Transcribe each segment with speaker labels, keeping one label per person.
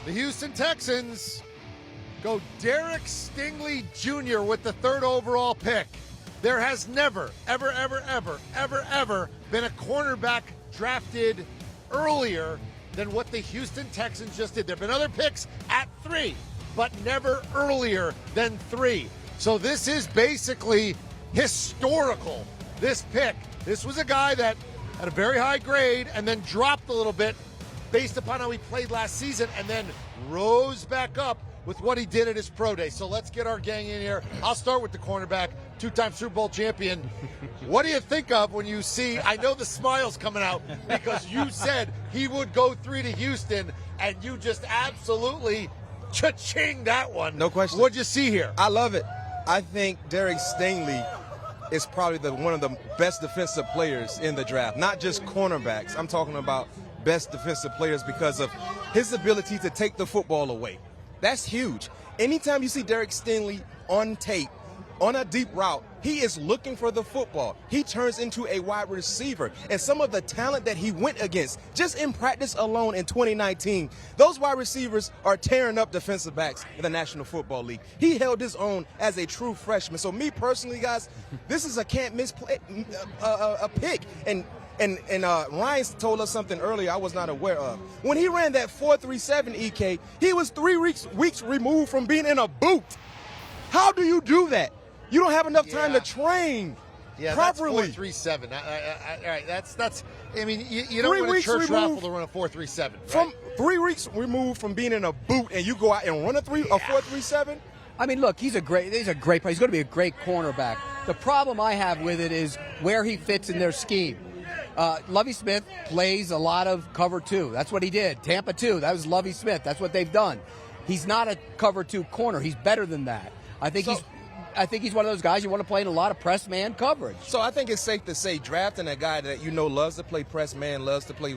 Speaker 1: The Houston Texans go Derek Stingley Jr. with the 3rd overall pick. There has never, ever been a cornerback drafted earlier than what the Houston Texans just did. There have been other picks at 3, but never earlier than 3. So this is basically historical, this pick. This was a guy that had a very high grade and then dropped a little bit based upon how he played last season, and then rose back up with what he did at his pro day. So let's get our gang in here. I'll start with the cornerback, 2-time Super Bowl champion. What do you think of when you see, I know the smile's coming out because you said he would go 3 to Houston, and you just absolutely cha-ching that one.
Speaker 2: No question.
Speaker 1: What'd you see here?
Speaker 2: I love it. I think Derek Stingley is probably one of the best defensive players in the draft. Not just cornerbacks. I'm talking about best defensive players because of his ability to take the football away. That's huge. Anytime you see Derek Stingley on tape, on a deep route, he is looking for the football. He turns into a wide receiver. And some of the talent that he went against, just in practice alone in 2019, those wide receivers are tearing up defensive backs in the National Football League. He held his own as a true freshman. So me personally, guys, this is a can't miss play, a pick. And Ryan told us something earlier I was not aware of. When he ran that 4.37 EK, he was 3 weeks removed from being in a boot. How do you do that? You don't have enough time to train properly.
Speaker 1: That's 4.37. All right, that's. I mean, you don't win a church raffle to run a 4.37. Right?
Speaker 2: From 3 weeks removed from being in a boot, and you go out and run a 4.37.
Speaker 3: I mean, look, he's a great player. He's going to be a great cornerback. The problem I have with it is where he fits in their scheme. Lovie Smith plays a lot of cover 2. That's what he did. Tampa 2. That was Lovie Smith. That's what they've done. He's not a cover 2 corner. He's better than that. I think he's one of those guys you want to play in a lot of press man coverage.
Speaker 2: So I think it's safe to say drafting a guy that you know loves to play press man, loves to play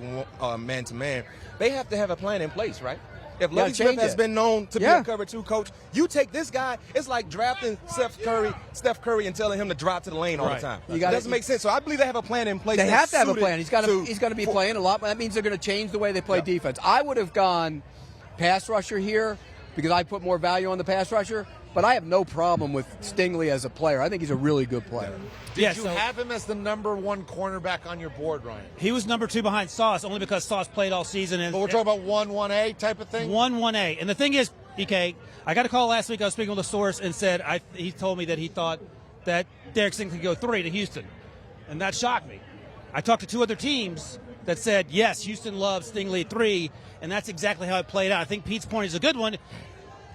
Speaker 2: man to man, they have to have a plan in place, right? If Lovie Smith has been known to be a cover 2 coach, you take this guy, it's like drafting Steph Curry and telling him to drop to the lane all the time. It doesn't make sense. So I believe they have a plan in place.
Speaker 3: They have to have a plan. He's going to be playing a lot, but that means they're going to change the way they play defense. I would have gone pass rusher here because I put more value on the pass rusher, but I have no problem with Stingley as a player. I think he's a really good player.
Speaker 1: Did you have him as the #1 cornerback on your board, Ryan?
Speaker 4: He was number 2 behind Sauce, only because Sauce played all season.
Speaker 1: But we're talking about 1-1A type of thing?
Speaker 4: 1-1A. And the thing is, EK, I got a call last week. I was speaking with a source and said he told me that he thought that Derek Stingley could go 3 to Houston. And that shocked me. I talked to 2 other teams that said, yes, Houston loves Stingley at 3, and that's exactly how it played out. I think Pete's point is a good one.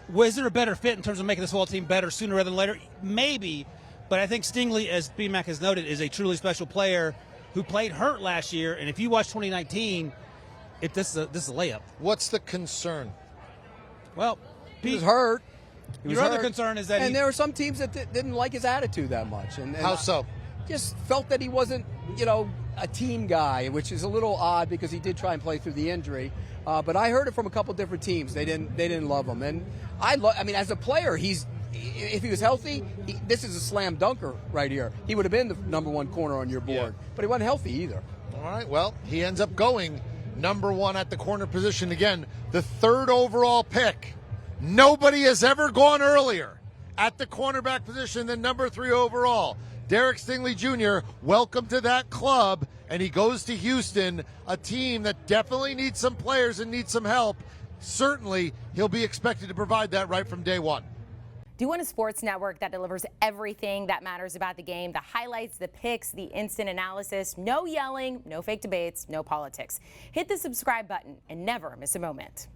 Speaker 4: Was there a better fit in terms of making this whole team better sooner rather than later? Maybe, but I think Stingley, as B-Mac has noted, is a truly special player who played hurt last year, and if you watch 2019, this is a layup.
Speaker 1: What's the concern?
Speaker 4: Well,
Speaker 3: He was hurt.
Speaker 4: Your other concern is that
Speaker 3: there were some teams that didn't like his attitude that much. And
Speaker 1: how so?
Speaker 3: Just felt that he wasn't, a team guy, which is a little odd because he did try and play through the injury. But I heard it from a couple different teams. They didn't love him. And I mean, as a player, if he was healthy, this is a slam dunker right here. He would have been the #1 corner on your board. But he wasn't healthy either.
Speaker 1: All right, well, he ends up going #1 at the corner position again. The 3rd overall pick. Nobody has ever gone earlier at the cornerback position than #3 overall. Derek Stingley Jr., welcome to that club, and he goes to Houston, a team that definitely needs some players and needs some help. Certainly, he'll be expected to provide that right from day one.
Speaker 5: Do you want a sports network that delivers everything that matters about the game? The highlights, the picks, the instant analysis, no yelling, no fake debates, no politics. Hit the subscribe button and never miss a moment.